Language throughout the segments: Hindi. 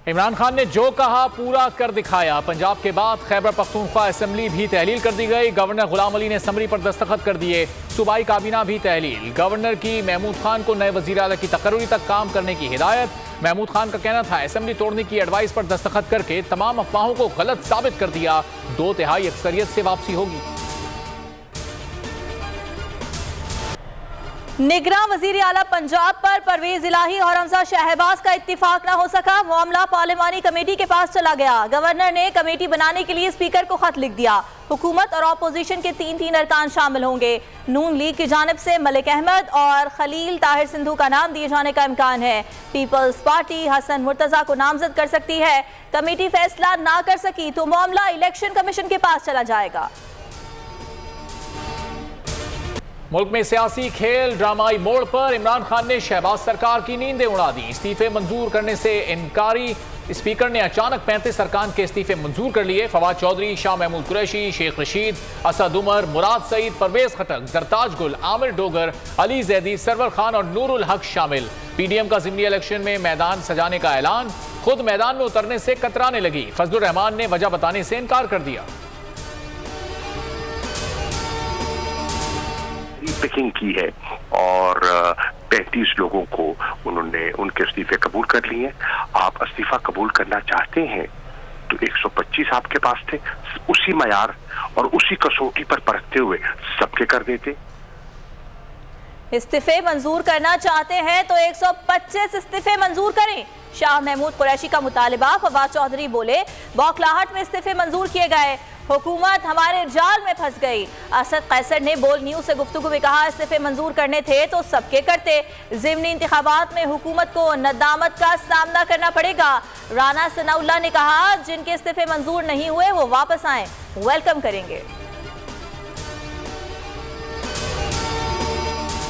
इमरान खान ने जो कहा पूरा कर दिखाया। पंजाब के बाद खैबर पख्तूनख्वा असेंबली भी तहलील कर दी गई। गवर्नर गुलाम अली ने समरी पर दस्तखत कर दिए। सूबाई काबीना भी तहलील। गवर्नर की महमूद खान को नए वजीर आला की तकर्री तक काम करने की हिदायत। महमूद खान का कहना था असेंबली तोड़ने की एडवाइस पर दस्तखत करके तमाम अफवाहों को गलत साबित कर दिया। 2/3 अक्सरियत से वापसी होगी। निगरां वजीर आला पंजाब पर परवेज इलाही और हमजा शहबाज का इत्तिफाक न हो सका। मामला पार्लिमानी कमेटी के पास चला गया। गवर्नर ने कमेटी बनाने के लिए स्पीकर को खत लिख दिया। हुकूमत और अपोजिशन के 3 अरकान शामिल होंगे। नून लीग की जानिब से मलिक अहमद और खलील ताहिर सिंधु का नाम दिए जाने का इम्कान है। पीपल्स पार्टी हसन मुर्तजा को नामजद कर सकती है। कमेटी फैसला ना कर सकी तो मामला इलेक्शन कमीशन के पास चला जाएगा। मुल्क में सियासी खेल ड्रामाई मोड़ पर। इमरान खान ने शहबाज सरकार की नींदें उड़ा दी। इस्तीफे मंजूर करने से इनकारी। स्पीकर ने अचानक 35 अरकान के इस्तीफे मंजूर कर लिए। फवाद चौधरी, शाह महमूद कुरैशी, शेख रशीद, असद उमर, मुराद सईद, परवेज खटक, जरताज गुल, आमिर डोगर, अली जैदी, सरवर खान और नूरुल हक शामिल। पीडीएम का ज़िमनी इलेक्शन में मैदान सजाने का ऐलान। खुद मैदान में उतरने से कतराने लगी। फजलुर रहमान ने वजह बताने से इनकार कर दिया। पिकिंग की है और 35 लोगों को उन्होंने उनके इस्तीफे कबूल कर लिए। आप इस्तीफा कबूल करना चाहते हैं तो 125 आपके पास थे। उसी मयार और उसी कसौटी पर परखते हुए सबके कर देते। इस्तीफे मंजूर करना चाहते हैं तो 125 इस्तीफे मंजूर करें। शाह महमूद कुरैशी का मुतालिबा। फवाद चौधरी बोले बौखलाहट में इस्तीफे मंजूर किए गए। हुकूमत हमारे जाल में फंस गई। असद कैसर ने बोल न्यूज से गुफ्तगू में कहा इस्तीफे मंजूर करने थे तो सबके करते। ज़िमनी इंतखाबात में हुकूमत को नदामत का सामना करना पड़ेगा। राना सनाउल्लाह ने कहा जिनके इस्तीफे मंजूर नहीं हुए वो वापस आए, वेलकम करेंगे।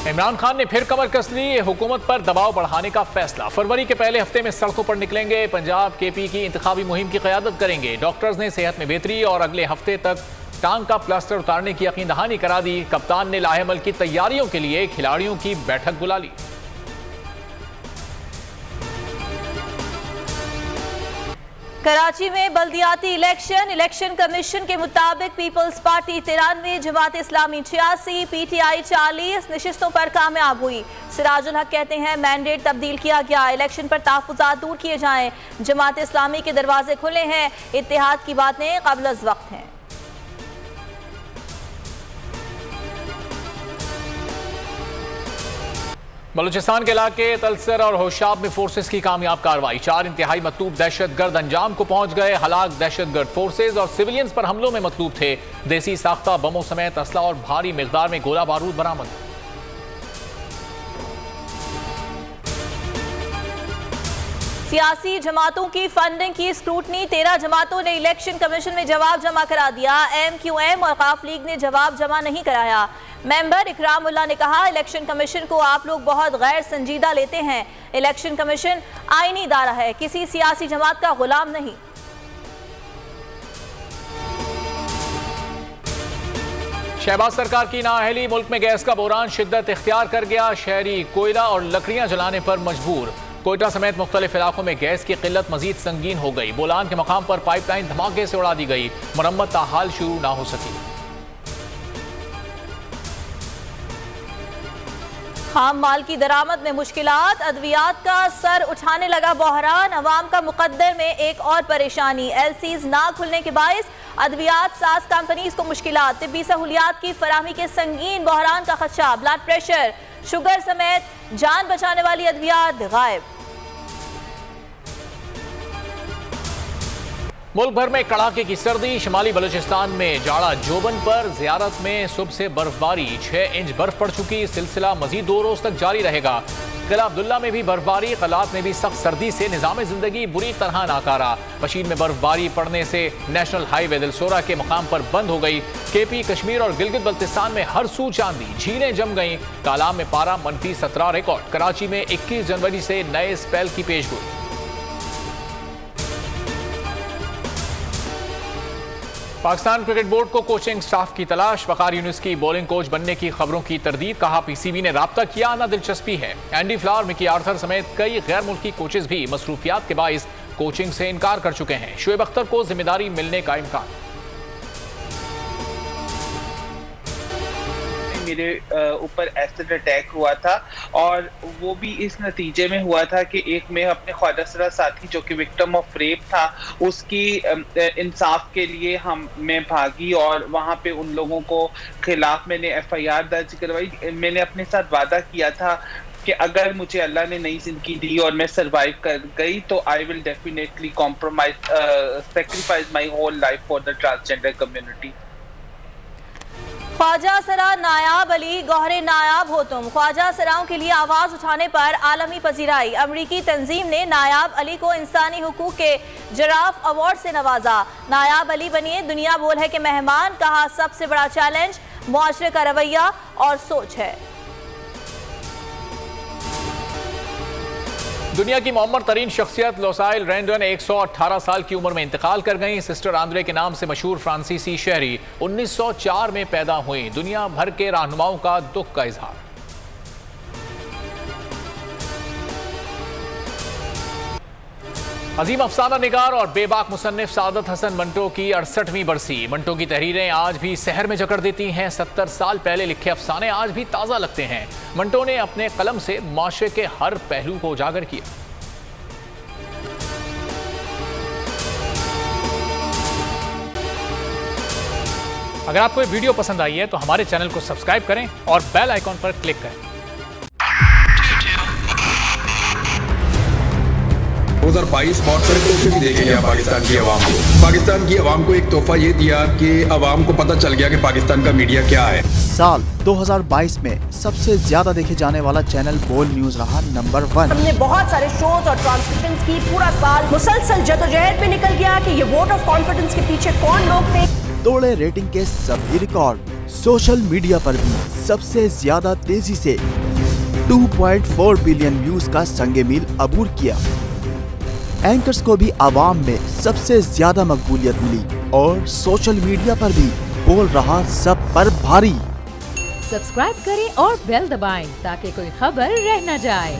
इमरान खान ने फिर कमर कस ली। हुकूमत पर दबाव बढ़ाने का फैसला। फरवरी के पहले हफ्ते में सड़कों पर निकलेंगे। पंजाब केपी की इंतखाबी मुहिम की क़यादत करेंगे। डॉक्टर्स ने सेहत में बेहतरी और अगले हफ्ते तक टांग का प्लास्टर उतारने की यकीन दहानी करा दी। कप्तान ने लाहेमल की तैयारियों के लिए खिलाड़ियों की बैठक बुला ली। कराची में बल्दियाती इलेक्शन कमीशन के मुताबिक peoples party 93, Jamaat Islami 86, PTI 40 नशिस्तों पर कामयाब हुई। सिराजुल हक कहते हैं मैंडेट तब्दील किया गया। इलेक्शन पर तहफ़्फ़ुज़ात दूर किए जाएं। जमात इस्लामी के दरवाजे खुले हैं। इत्तेहाद की बातें क़ब्ल अज़ वक्त हैं। बलूचिस्तान के इलाके तलसर और होशाब में फोर्सेस की कामयाब कार्रवाई। 4 इंतहाई मतलूब दहशतगर्द अंजाम को पहुंच गए। हलाक दहशतगर्द फोर्सेस और सिविलियंस पर हमलों में मतलूब थे। देसी साख्ता बमों समेत असला और भारी मिकदार में गोला बारूद बरामद। सियासी जमातों की फंडिंग की स्क्रूटनी। 13 जमातों ने इलेक्शन कमीशन में जवाब जमा करा दिया। MQM और काफ लीग ने जवाब जमा नहीं कराया। मेंबर इकराम उल्लाह ने कहा इलेक्शन कमीशन को आप लोग बहुत गैर संजीदा लेते हैं। इलेक्शन कमीशन आईनी इदारा है, किसी सियासी जमात का गुलाम नहीं। शहबाज सरकार की नाअहली। मुल्क में गैस का बहरान शिद्दत इख्तियार कर गया। शहरी कोयला और लकड़ियां जलाने पर मजबूर। कोयटा समेत मुख्तलिफ इलाकों में गैस की किल्लत मजीद संगीन हो गई। बोलान के मकाम पर पाइपलाइन धमाके से उड़ा दी गई। मरम्मत ताहाल शुरू ना हो सकी। खाम माल की दरामद में मुश्किलात। अद्वियात का सर उठाने लगा बहरान। अवाम का मुकद्दर में एक और परेशानी। LCs ना खुलने के बायस अद्वियात साज कंपनीज को मुश्किलात। तिब्बी सहूलियात की फराहमी के संगीन बहरान का खदशा। ब्लड प्रेशर, शुगर समेत जान बचाने वाली अद्वियात गायब। मुल्क भर में कड़ाके की सर्दी। शिमाली बलूचिस्तान में जाड़ा जोबन पर। ज़ियारत में सुबह से बर्फबारी। 6 इंच बर्फ पड़ चुकी। सिलसिला मजीद 2 रोज तक जारी रहेगा। किला अब्दुल्ला में भी बर्फबारी। कलात में भी सख्त सर्दी से निज़ाम जिंदगी बुरी तरह नाकारा। पशीन में बर्फबारी पड़ने से नेशनल हाईवे दिलसोरा के मकाम पर बंद हो गई। KP, कश्मीर और गिलगित बल्तिस्तान में हर सू चांदी। झीलें जम गईं। कालाम में पारा -17 रिकॉर्ड। कराची में 21 जनवरी से नए स्पेल की पेशगोई। पाकिस्तान क्रिकेट बोर्ड को कोचिंग स्टाफ की तलाश। वकार यूनुस की बॉलिंग कोच बनने की खबरों की तरदीद। कहा PCB ने राब्ता किया, ना दिलचस्पी है। एंडी फ्लावर, मिकी आर्थर समेत कई गैर मुल्की कोचेज भी मसरूफियात के बाइस कोचिंग से इनकार कर चुके हैं। शुएब अख्तर को जिम्मेदारी मिलने का इम्कान। मेरे ऊपर एसिड अटैक हुआ था और वो भी इस नतीजे में हुआ था कि एक मैं अपने ख्वाजा साथी जो कि विक्टिम ऑफ रेप था उसकी इंसाफ के लिए मैं भागी और वहाँ पे उन लोगों को खिलाफ मैंने FIR दर्ज करवाई। मैंने अपने साथ वादा किया था कि अगर मुझे अल्लाह ने नई जिंदगी दी और मैं सरवाइव कर गई तो I will definitely sacrifice my whole life for the transgender community. ख्वाजा सरा नायाब अली गौहरे नायाब हो तुम। ख्वाजा सराओं के लिए आवाज उठाने पर आलमी पजीराई। अमरीकी तंजीम ने नायाब अली को इंसानी हुकूक के जिराफ अवार्ड से नवाजा। नायाब अली बनिए दुनिया बोल है के मेहमान। कहा सबसे बड़ा चैलेंज मुआशरे का रवैया और सोच है। दुनिया की मोहम्मद तरीन शख्सियत लोसाइल रेंडन 118 साल की उम्र में इंतकाल कर गई। सिस्टर आंद्रे के नाम से मशहूर फ्रांसीसी शहरी 1904 में पैदा हुई। दुनिया भर के रहनुमाओं का दुख का इजहार। अजीम अफसाना निगार और बेबाक मुसन्निफ सादत हसन मंटो की 68वीं बरसी। मंटो की तहरीरें आज भी शहर में जकड़ देती हैं। 70 साल पहले लिखे अफसाने आज भी ताज़ा लगते हैं। मंटो ने अपने कलम से माशरे के हर पहलू को उजागर किया। अगर आपको ये वीडियो पसंद आई है तो हमारे चैनल को सब्सक्राइब करें और बेल आइकॉन पर क्लिक करें। 2022 बहुत सारे तोहफे भी देखे गया पाकिस्तान की आवाम को। पाकिस्तान की आवाम को एक तोहफा ये दिया कि आवाम को पता चल गया कि पाकिस्तान का मीडिया क्या है। साल 2022 में सबसे ज्यादा देखे जाने वाला चैनल बोल न्यूज रहा नंबर 1। हमने बहुत सारे शोज और ट्रांसमिशंस की। पूरा साल मुसलसल जदोजहद में निकल गया कि ये वोट ऑफ कॉन्फिडेंस के पीछे कौन लोग थे। तोड़े रेटिंग के सभी रिकॉर्ड। सोशल मीडिया पर भी सबसे ज्यादा तेजी से 2.4 बिलियन व्यूज का संगे मील अबूर किया। एंकर्स को भी आवाम में सबसे ज्यादा मकबूलियत मिली और सोशल मीडिया पर भी बोल रहा सब पर भारी। सब्सक्राइब करें और बेल दबाएं ताकि कोई खबर रह न जाए।